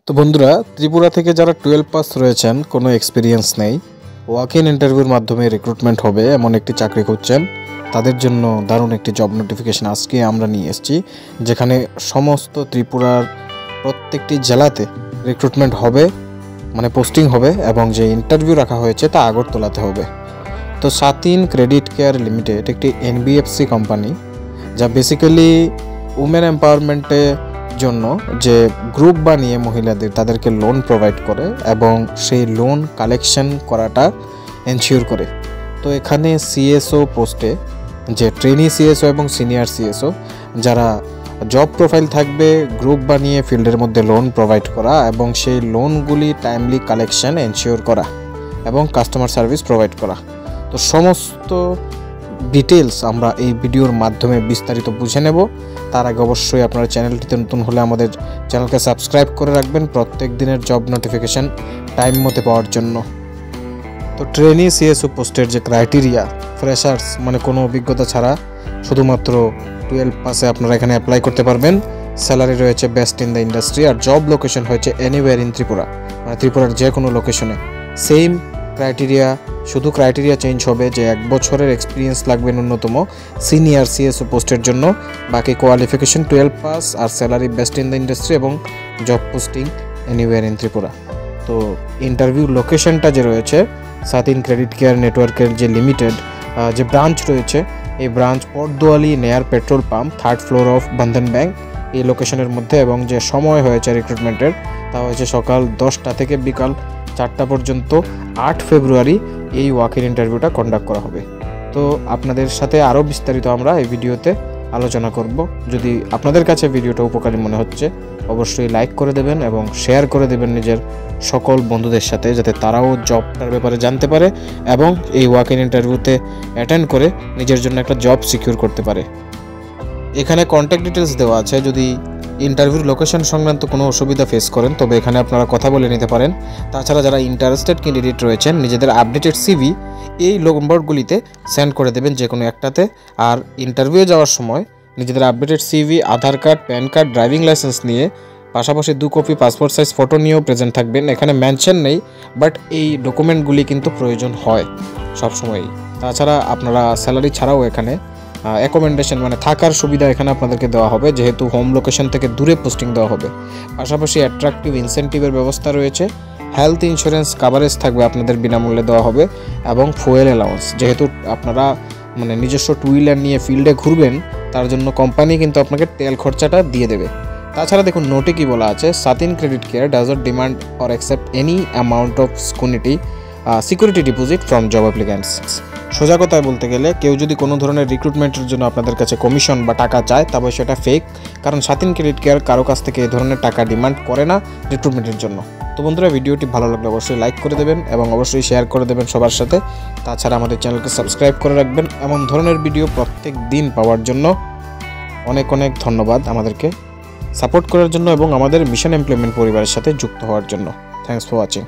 তো বন্ধুরা, ত্রিপুরা থেকে যারা 12 পাস রয়েছেন, কোনো এক্সপিরিয়েন্স নেই, ওয়াক ইন ইন্টারভিউর মাধ্যমে রিক্রুটমেন্ট হবে এমন একটি চাকরি খুঁজছেন, তাদের জন্য দারুণ একটি জব নোটিফিকেশন আজকে আমরা নিয়ে এসেছি, যেখানে সমস্ত ত্রিপুরার প্রত্যেকটি জেলাতে রিক্রুটমেন্ট হবে, মানে পোস্টিং হবে, এবং যে ইন্টারভিউ রাখা হয়েছে তা আগরতলাতে হবে। তো সাতিন ক্রেডিট কেয়ার লিমিটেড একটি এনবিএফসি কোম্পানি, যা বেসিক্যালি উমেন এম্পাওয়ারমেন্টে জন্য যে গ্রুপ বানিয়ে মহিলাদের তাদেরকে লোন প্রোভাইড করে এবং সেই লোন কালেকশন করাটা এনশিওর করে। তো এখানে সিএসও পোস্টে যে ট্রেনি সিএসও এবং সিনিয়র সিএসও যারা জব প্রোফাইল থাকবে, গ্রুপ বানিয়ে ফিল্ডের মধ্যে লোন প্রোভাইড করা এবং সেই লোনগুলি টাইমলি কালেকশন এনশিওর করা এবং কাস্টমার সার্ভিস প্রোভাইড করা। তো সমস্ত ডিটেলস আমরা এই ভিডিওর মাধ্যমে বিস্তারিত বুঝে নেব। তার আগে অবশ্যই আপনারা চ্যানেলটিতে নতুন হলে আমাদের চ্যানেলকে সাবস্ক্রাইব করে রাখবেন প্রত্যেক দিনের জব নোটিফিকেশান টাইম মতো পাওয়ার জন্য। তো ট্রেনি সিএসও পোস্টের যে ক্রাইটেরিয়া, ফ্রেশার্স মানে কোনো অভিজ্ঞতা ছাড়া শুধুমাত্র 12 পাসে আপনারা এখানে অ্যাপ্লাই করতে পারবেন। স্যালারি রয়েছে বেস্ট ইন দ্য ইন্ডাস্ট্রি, আর জব লোকেশন হয়েছে এনিওয়্যার ইন ত্রিপুরা, মানে ত্রিপুরার যে কোনো লোকেশনে। সেম ক্রাইটেরিয়া, শুধু ক্রাইটেরিয়া চেঞ্জ হবে যে 1 বছরের এক্সপিরিয়েন্স লাগবে ন্যূনতম সিনিয়র সিএসও পোস্টের জন্য। বাকি কোয়ালিফিকেশন 12 পাস, আর salary best in the industry এবং job posting anywhere in Tripura. তো ইন্টারভিউ লোকেশনটা যে রয়েছে সাতিন ক্রেডিট কেয়ার নেটওয়ার্কের যে লিমিটেড যে ব্রাঞ্চ রয়েছে, এই ব্রাঞ্চ পটদুয়ালি নেয়ার petrol pump, 3rd floor of Bandhan bank, এই লোকেশনের মধ্যে। এবং যে সময় হয়েছে রিক্রুটমেন্টের তা হয়েছে সকাল 10টা থেকে বিকাল 4টা পর্যন্ত। 8 ফেব্রুয়ারি এই ওয়াক ইন ইন্টারভিউটা কন্ডাক্ট করা হবে। তো আপনাদের সাথে আরও বিস্তারিত আমরা এই ভিডিওতে আলোচনা করব। যদি আপনাদের কাছে ভিডিওটা উপকারী মনে হচ্ছে অবশ্যই লাইক করে দেবেন এবং শেয়ার করে দেবেন নিজের সকল বন্ধুদের সাথে, যাতে তারাও জবটার ব্যাপারে জানতে পারে এবং এই ওয়াক ইন ইন্টারভিউতে অ্যাটেন্ড করে নিজের জন্য একটা জব সিকিউর করতে পারে। এখানে কন্ট্যাক্ট ডিটেলস দেওয়া আছে। যদি ইন্টারভিউর লোকেশন সংক্রান্ত কোনো অসুবিধা ফেস করেন তবে এখানে আপনারা কথা বলে নিতে পারেন। তাছাড়া যারা ইন্টারেস্টেড ক্যান্ডিডেট রয়েছেন, নিজেদের আপডেটেড সিভি এই নম্বরগুলিতে সেন্ড করে দেবেন যে কোনো একটাতে। আর ইন্টারভিউ যাওয়ার সময় নিজেদের updated CV, Aadhaar card, PAN card, driving licence নিয়ে পাশাপাশি 2 কপি পাসপোর্ট সাইজ ফটো নিয়েও প্রেজেন্ট থাকবেন। এখানে মেনশন নেই, বাট এই ডকুমেন্টগুলি কিন্তু প্রয়োজন হয় সবসময়ই। তাছাড়া আপনারা স্যালারি ছাড়াও এখানে অ্যাকোমোডেশন মানে থাকার সুবিধা এখানে আপনাদেরকে দেওয়া হবে, যেহেতু হোম লোকেশন থেকে দূরে পোস্টিং দেওয়া হবে। পাশাপাশি অ্যাট্রাকটিভ ইনসেন্টিভের ব্যবস্থা রয়েছে। হেলথ ইন্স্যুরেন্স কাভারেজ থাকবে আপনাদের বিনামূল্যে দেওয়া হবে, এবং ফুয়েল অ্যালাউন্স, যেহেতু আপনারা মানে নিজস্ব 2 হুইলার নিয়ে ফিল্ডে ঘুরবেন তার জন্য কোম্পানি কিন্তু আপনাকে তেল খরচাটা দিয়ে দেবে। তাছাড়া দেখুন নোটে কি বলা আছে, Satin Credit Care does not demand or accept any amount of security deposit from job applicants. সোজা কথায় বলতে গেলে কেউ যদি কোনো ধরনের রিক্রুটমেন্টের জন্য আপনাদের কাছে কমিশন বা টাকা চায় তবে সেটা ফেক, কারণ সাতিন ক্রেডিট কেয়ার কারো কাছ থেকে এই ধরনের টাকা ডিমান্ড করে না রিক্রুটমেন্টের জন্য। তো বন্ধুরা, ভিডিওটি ভালো লাগলে অবশ্যই লাইক করে দেবেন এবং অবশ্যই শেয়ার করে দেবেন সবার সাথে। তাছাড়া আমাদের চ্যানেলকে সাবস্ক্রাইব করে রাখবেন এমন ধরনের ভিডিও প্রত্যেক দিন পাওয়ার জন্য। অনেক অনেক ধন্যবাদ আমাদেরকে সাপোর্ট করার জন্য এবং আমাদের মিশন এমপ্লয়মেন্ট পরিবারের সাথে যুক্ত হওয়ার জন্য। Thanks for watching.